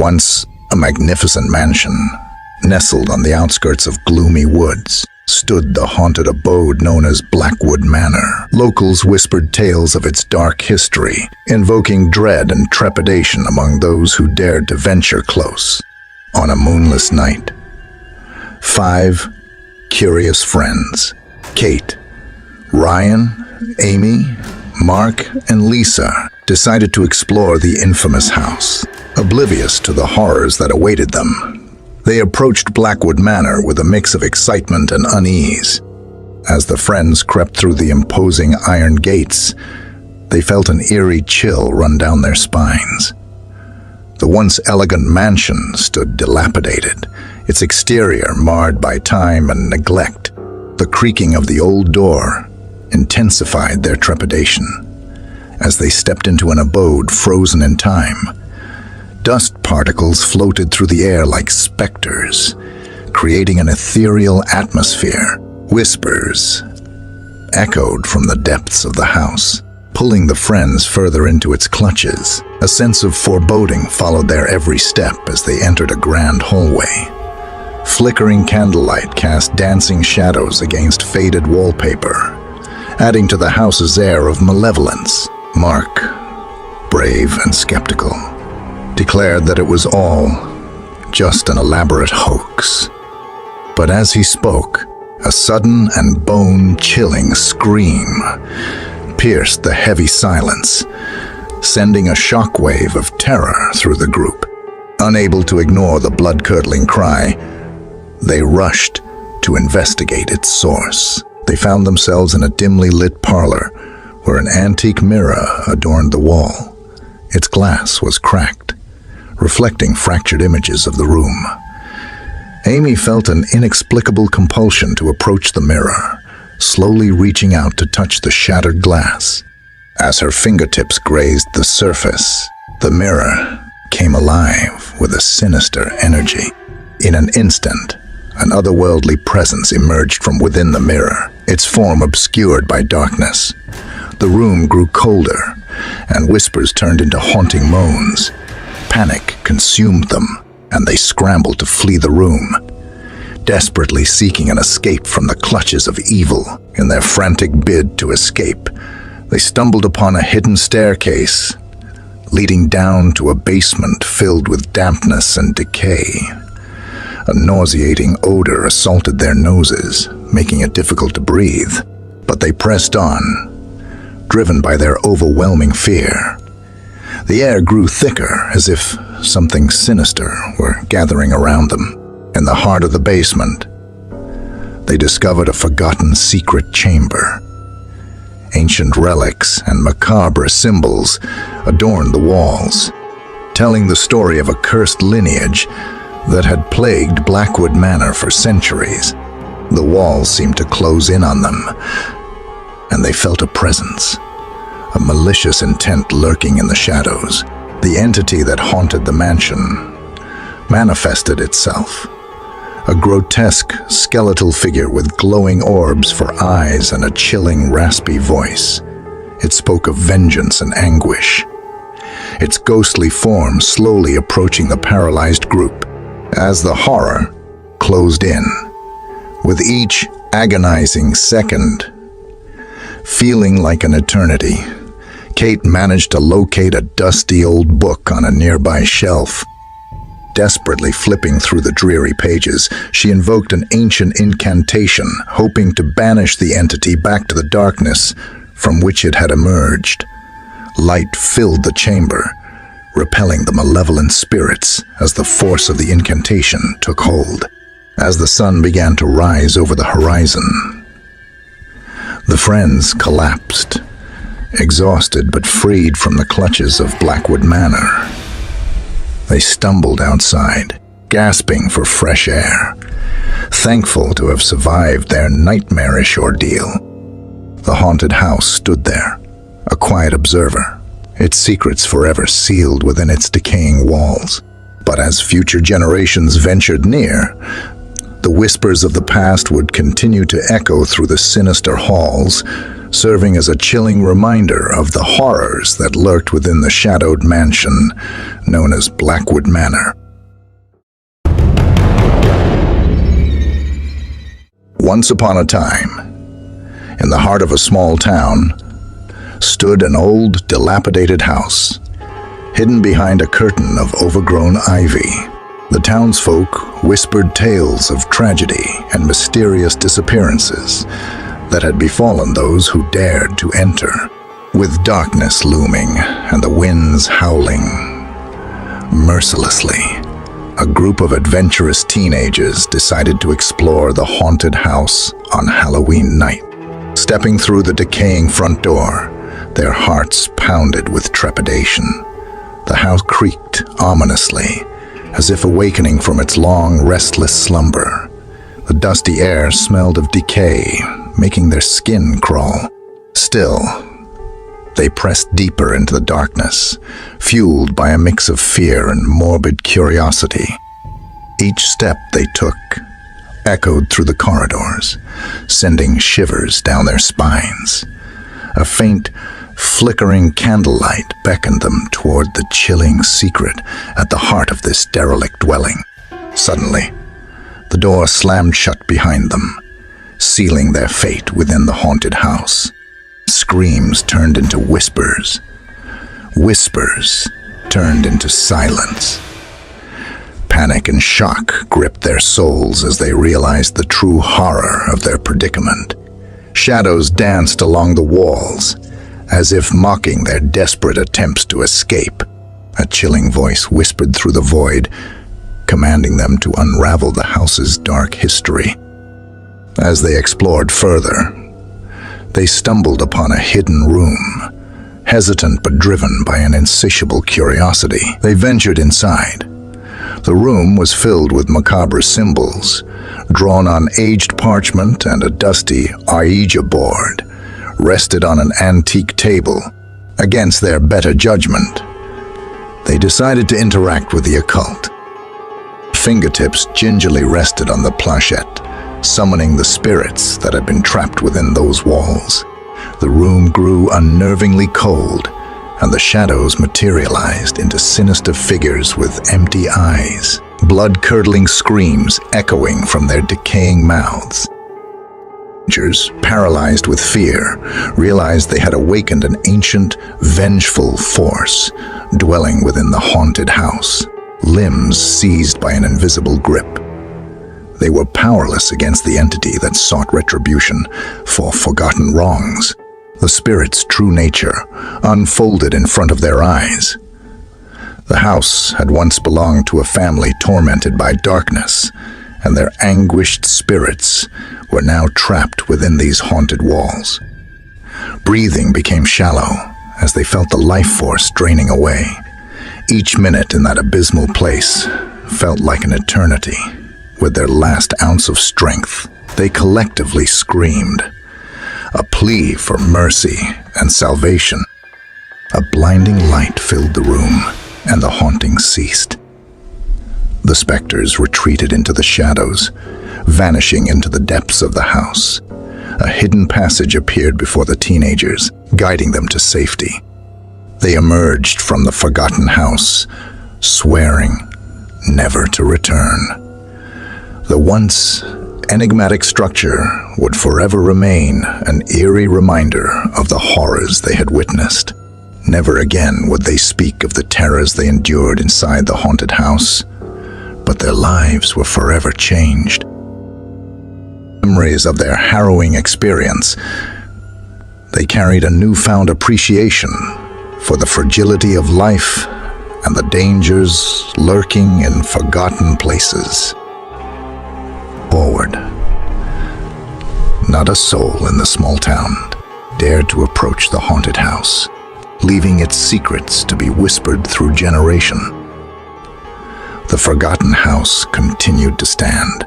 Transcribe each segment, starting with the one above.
Once a magnificent mansion, nestled on the outskirts of gloomy woods, stood the haunted abode known as Blackwood Manor. Locals whispered tales of its dark history, invoking dread and trepidation among those who dared to venture close. On a moonless night, 5 curious friends, Kate, Ryan, Amy, Mark, and Lisa, decided to explore the infamous house, oblivious to the horrors that awaited them. They approached Blackwood Manor with a mix of excitement and unease. As the friends crept through the imposing iron gates, they felt an eerie chill run down their spines. The once elegant mansion stood dilapidated, its exterior marred by time and neglect. The creaking of the old door intensified their trepidation. As they stepped into an abode frozen in time, dust particles floated through the air like specters, creating an ethereal atmosphere. Whispers echoed from the depths of the house, pulling the friends further into its clutches. A sense of foreboding followed their every step as they entered a grand hallway. Flickering candlelight cast dancing shadows against faded wallpaper, adding to the house's air of malevolence. Mark, brave and skeptical, declared that it was all just an elaborate hoax. But as he spoke, a sudden and bone-chilling scream pierced the heavy silence, sending a shockwave of terror through the group. Unable to ignore the blood-curdling cry, they rushed to investigate its source. They found themselves in a dimly lit parlor where an antique mirror adorned the wall. Its glass was cracked, reflecting fractured images of the room. Amy felt an inexplicable compulsion to approach the mirror, slowly reaching out to touch the shattered glass. As her fingertips grazed the surface, the mirror came alive with a sinister energy. In an instant, an otherworldly presence emerged from within the mirror, its form obscured by darkness. The room grew colder, and whispers turned into haunting moans. Panic consumed them, and they scrambled to flee the room, desperately seeking an escape from the clutches of evil. In their frantic bid to escape, they stumbled upon a hidden staircase, leading down to a basement filled with dampness and decay. A nauseating odor assaulted their noses, making it difficult to breathe. But they pressed on, driven by their overwhelming fear. The air grew thicker, as if something sinister were gathering around them. In the heart of the basement, they discovered a forgotten secret chamber. Ancient relics and macabre symbols adorned the walls, telling the story of a cursed lineage that had plagued Blackwood Manor for centuries. The walls seemed to close in on them, and they felt a presence, a malicious intent lurking in the shadows. The entity that haunted the mansion manifested itself. A grotesque, skeletal figure with glowing orbs for eyes and a chilling, raspy voice. It spoke of vengeance and anguish, its ghostly form slowly approaching the paralyzed group. As the horror closed in, with each agonizing second feeling like an eternity, Kate managed to locate a dusty old book on a nearby shelf. Desperately flipping through the dreary pages, she invoked an ancient incantation, hoping to banish the entity back to the darkness from which it had emerged. Light filled the chamber, repelling the malevolent spirits as the force of the incantation took hold. As the sun began to rise over the horizon, the friends collapsed, exhausted but freed from the clutches of Blackwood Manor. They stumbled outside, gasping for fresh air, thankful to have survived their nightmarish ordeal. The haunted house stood there, a quiet observer, its secrets forever sealed within its decaying walls. But as future generations ventured near, the whispers of the past would continue to echo through the sinister halls, serving as a chilling reminder of the horrors that lurked within the shadowed mansion known as Blackwood Manor. Once upon a time, in the heart of a small town, stood an old, dilapidated house, hidden behind a curtain of overgrown ivy. The townsfolk whispered tales of tragedy and mysterious disappearances that had befallen those who dared to enter. With darkness looming and the winds howling mercilessly, a group of adventurous teenagers decided to explore the haunted house on Halloween night. Stepping through the decaying front door, their hearts pounded with trepidation. The house creaked ominously, as if awakening from its long, restless slumber. The dusty air smelled of decay, making their skin crawl. Still, they pressed deeper into the darkness, fueled by a mix of fear and morbid curiosity. Each step they took echoed through the corridors, sending shivers down their spines. A faint, flickering candlelight beckoned them toward the chilling secret at the heart of this derelict dwelling. Suddenly, the door slammed shut behind them, sealing their fate within the haunted house. Screams turned into whispers. Whispers turned into silence. Panic and shock gripped their souls as they realized the true horror of their predicament. Shadows danced along the walls, as if mocking their desperate attempts to escape. A chilling voice whispered through the void, commanding them to unravel the house's dark history. As they explored further, they stumbled upon a hidden room. Hesitant but driven by an insatiable curiosity, they ventured inside. The room was filled with macabre symbols, drawn on aged parchment, and a dusty Ouija board rested on an antique table. Against their better judgment, they decided to interact with the occult. Fingertips gingerly rested on the planchette, summoning the spirits that had been trapped within those walls. The room grew unnervingly cold, and the shadows materialized into sinister figures with empty eyes, blood-curdling screams echoing from their decaying mouths. Teenagers, paralyzed with fear, realized they had awakened an ancient, vengeful force dwelling within the haunted house, limbs seized by an invisible grip. They were powerless against the entity that sought retribution for forgotten wrongs. The spirit's true nature unfolded in front of their eyes. The house had once belonged to a family tormented by darkness, and their anguished spirits were now trapped within these haunted walls. Breathing became shallow as they felt the life force draining away. Each minute in that abysmal place felt like an eternity. With their last ounce of strength, they collectively screamed, a plea for mercy and salvation. A blinding light filled the room, and the haunting ceased. The specters retreated into the shadows, vanishing into the depths of the house. A hidden passage appeared before the teenagers, guiding them to safety. They emerged from the forgotten house, swearing never to return. The once enigmatic structure would forever remain an eerie reminder of the horrors they had witnessed. Never again would they speak of the terrors they endured inside the haunted house, but their lives were forever changed. Memories of their harrowing experience, they carried a newfound appreciation for the fragility of life and the dangers lurking in forgotten places. Forward. Not a soul in the small town dared to approach the haunted house, leaving its secrets to be whispered through generation. The forgotten house continued to stand,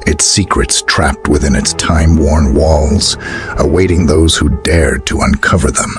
its secrets trapped within its time-worn walls, awaiting those who dared to uncover them.